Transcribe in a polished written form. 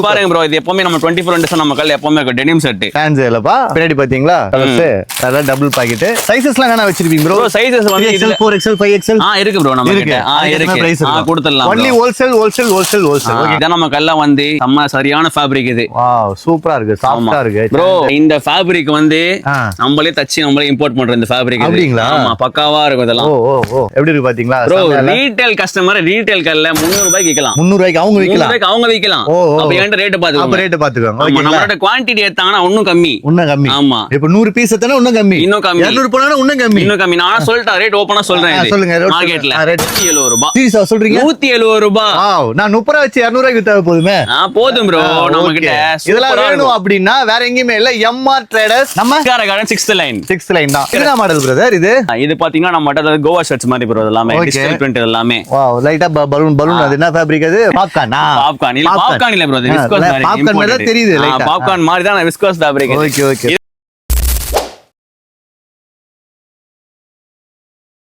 பாருங்க ப்ரோ, இது எப்பவுமே நம்ம 24 நம்ம கல்ல எப்பவுமே டெனிம் செட். ஃபேன்ஸ் இல்லப்பா. பின்னாடி பாத்தீங்களா? Colours double pocket. சைஸஸ்லாம் என்ன வச்சிருப்பீங்க ப்ரோ? ப்ரோ சைஸஸ் வந்து 3XL 4XL 5XL இருக்கு ப்ரோ நம்ம கிட்ட. இருக்கு. கொடுத்துடலாம். only wholesale. ஓகே. இத நம்ம கல்ல வந்து செம்ம சரியான ஃபேப்ரிக் இது. வாவ் சூப்பரா இருக்கு. சாஃப்ட்டா இருக்கு. ப்ரோ இந்த ஃபேப்ரிக் வந்து நம்மளே தச்சு நம்மளே இம்போர்ட் பண்ற இந்த ஃபேப்ரிக். அப்படிங்களா? ஆமா பக்காவா இருக்கும் இதெல்லாம். ஓ எப்படி இருக்கு பாத்தீங்களா? ப்ரோ ரீட்டைல் கஸ்டமர் ரீட்டைல் கல்ல 300 ரூபாய்க்கு விக்கலாம். 300 ரூபாய்க்கு அவங்க விக்கலாம். 300 ரூபாய்க்கு அவங்க விக்கலாம். அப்ப என்கிட்ட ரேட் பாத்துக்கோங்க. அப்ப ரேட் பாத்துக்கோங்க. ஓகேங்களா? நம்மளோட குவாண்டிட்டி ஏத்தாங்கன்னா இன்னும் கம்மி. ஆமா. இப்போ 100 பீஸ் எத்தனை இன்னும் கம்மி. 200 போனா இன்னும் கம்மி. நான் சொல்லிட்டேன் ரேட் ஓபனா சொல்றேன். இது சொல்லுங்க. மார்க்கெட்ல 170 ரூபாய். சீரியஸா சொல்றீங்க? 170 ரூபாய். வாவ் நான் 30 ரூபாய் வச்சு 200 ரூபாய்க்கு வித்தா போதுமே. போதும் ப்ரோ. நம்ம கிட்ட இதெல்லாம் வேணும் அப்படினா வேற எங்கயுமே இல்ல. MR ட்ரேடர்ஸ் நம்ம காரகாரன் 6th லைன் தான். என்ன மாடல் பிரதர் இது? இது பாத்தீங்கன்னா நம்ம கிட்ட கோவா ஷர்ட்ஸ் மாதிரி ப்ரோ எல்லாமே டிஜிட்டல் பிரிண்ட் எல்லாமே. வாவ் லைட்டா பலூன் அது என்ன ஃபேப்ரிக் அது? பாப்கார்ன் இல்ல ப்ரோ. இது விஸ்கோஸ் மாதிரி. பாப்கார்ன் மாதிரி தெரியுது லைட்டா. பாப்கார்ன் மாதிரி தான் விஸ்கோஸ் ஃபேப்ரிக். ஓகே